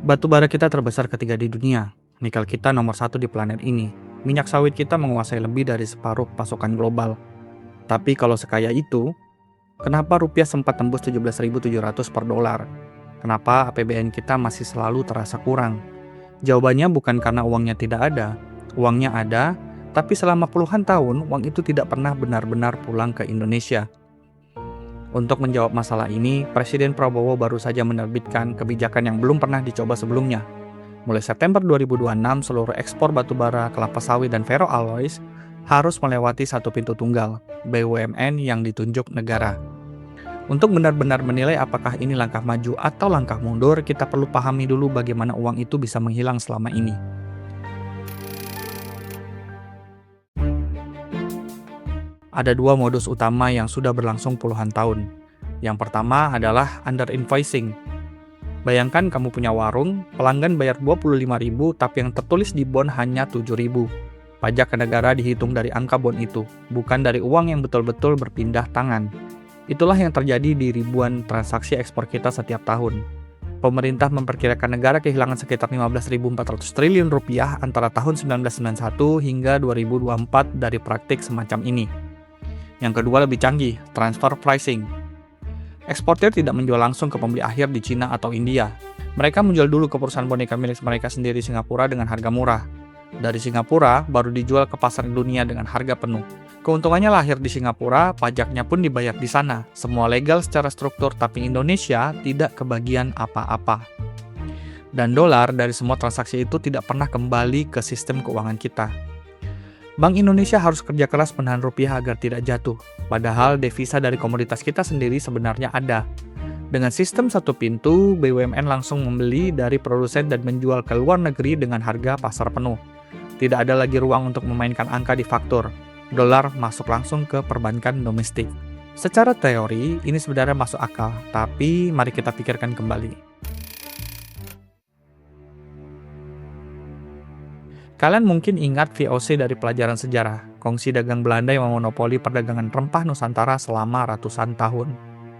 Batu bara kita terbesar ketiga di dunia. Nikel kita nomor satu di planet ini. Minyak sawit kita menguasai lebih dari separuh pasokan global. Tapi kalau sekaya itu, kenapa rupiah sempat tembus 17.700 per dolar? Kenapa APBN kita masih selalu terasa kurang? Jawabannya bukan karena uangnya tidak ada. Uangnya ada, tapi selama puluhan tahun uang itu tidak pernah benar-benar pulang ke Indonesia. Untuk menjawab masalah ini, Presiden Prabowo baru saja menerbitkan kebijakan yang belum pernah dicoba sebelumnya. Mulai September 2026, seluruh ekspor batubara, kelapa sawit, dan ferroalloys harus melewati satu pintu tunggal, BUMN yang ditunjuk negara. Untuk benar-benar menilai apakah ini langkah maju atau langkah mundur, kita perlu pahami dulu bagaimana uang itu bisa menghilang selama ini. Ada dua modus utama yang sudah berlangsung puluhan tahun. Yang pertama adalah under-invoicing. Bayangkan kamu punya warung, pelanggan bayar 25.000 tapi yang tertulis di bon hanya 7.000. Pajak ke negara dihitung dari angka bon itu, bukan dari uang yang betul-betul berpindah tangan. Itulah yang terjadi di ribuan transaksi ekspor kita setiap tahun. Pemerintah memperkirakan negara kehilangan sekitar 15.400 triliun rupiah antara tahun 1991 hingga 2024 dari praktik semacam ini. Yang kedua lebih canggih, transfer pricing. Eksportir tidak menjual langsung ke pembeli akhir di Cina atau India. Mereka menjual dulu ke perusahaan boneka milik mereka sendiri di Singapura dengan harga murah. Dari Singapura, baru dijual ke pasar dunia dengan harga penuh. Keuntungannya lahir di Singapura, pajaknya pun dibayar di sana. Semua legal secara struktur, tapi Indonesia tidak kebagian apa-apa. Dan dolar dari semua transaksi itu tidak pernah kembali ke sistem keuangan kita. Bank Indonesia harus kerja keras menahan rupiah agar tidak jatuh, padahal devisa dari komoditas kita sendiri sebenarnya ada. Dengan sistem satu pintu, BUMN langsung membeli dari produsen dan menjual ke luar negeri dengan harga pasar penuh. Tidak ada lagi ruang untuk memainkan angka di faktur. Dolar masuk langsung ke perbankan domestik. Secara teori, ini sebenarnya masuk akal, tapi mari kita pikirkan kembali. Kalian mungkin ingat VOC dari pelajaran sejarah, kongsi dagang Belanda yang memonopoli perdagangan rempah Nusantara selama ratusan tahun.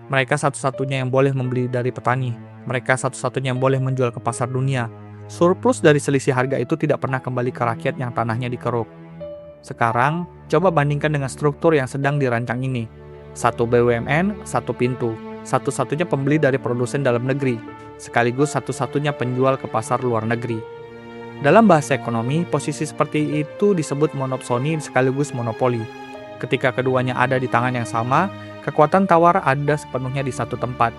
Mereka satu-satunya yang boleh membeli dari petani, mereka satu-satunya yang boleh menjual ke pasar dunia. Surplus dari selisih harga itu tidak pernah kembali ke rakyat yang tanahnya dikeruk. Sekarang, coba bandingkan dengan struktur yang sedang dirancang ini. Satu BUMN, satu pintu, satu-satunya pembeli dari produsen dalam negeri, sekaligus satu-satunya penjual ke pasar luar negeri. Dalam bahasa ekonomi, posisi seperti itu disebut monopsoni sekaligus monopoli. Ketika keduanya ada di tangan yang sama, kekuatan tawar ada sepenuhnya di satu tempat.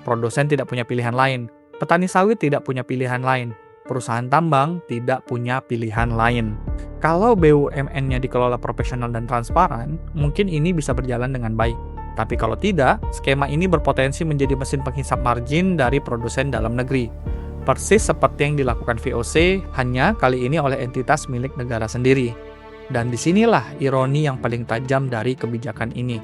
Produsen tidak punya pilihan lain, petani sawit tidak punya pilihan lain, perusahaan tambang tidak punya pilihan lain. Kalau BUMN-nya dikelola profesional dan transparan, mungkin ini bisa berjalan dengan baik. Tapi kalau tidak, skema ini berpotensi menjadi mesin penghisap margin dari produsen dalam negeri. Persis seperti yang dilakukan VOC, hanya kali ini oleh entitas milik negara sendiri. Dan disinilah ironi yang paling tajam dari kebijakan ini.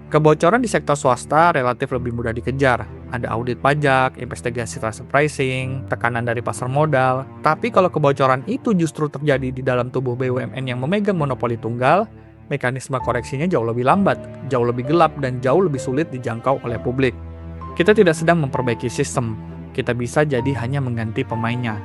Kebocoran di sektor swasta relatif lebih mudah dikejar. Ada audit pajak, investigasi transfer pricing, tekanan dari pasar modal. Tapi kalau kebocoran itu justru terjadi di dalam tubuh BUMN yang memegang monopoli tunggal, mekanisme koreksinya jauh lebih lambat, jauh lebih gelap, dan jauh lebih sulit dijangkau oleh publik. Kita tidak sedang memperbaiki sistem, kita bisa jadi hanya mengganti pemainnya.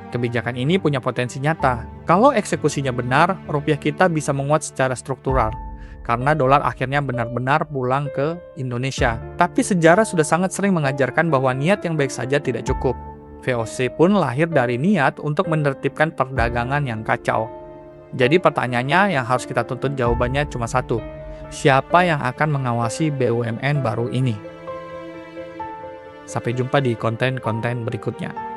Kebijakan ini punya potensi nyata. Kalau eksekusinya benar, rupiah kita bisa menguat secara struktural, karena dolar akhirnya benar-benar pulang ke Indonesia. Tapi sejarah sudah sangat sering mengajarkan bahwa niat yang baik saja tidak cukup. VOC pun lahir dari niat untuk menertibkan perdagangan yang kacau. Jadi pertanyaannya yang harus kita tuntut jawabannya cuma satu. Siapa yang akan mengawasi BUMN baru ini? Sampai jumpa di konten-konten berikutnya.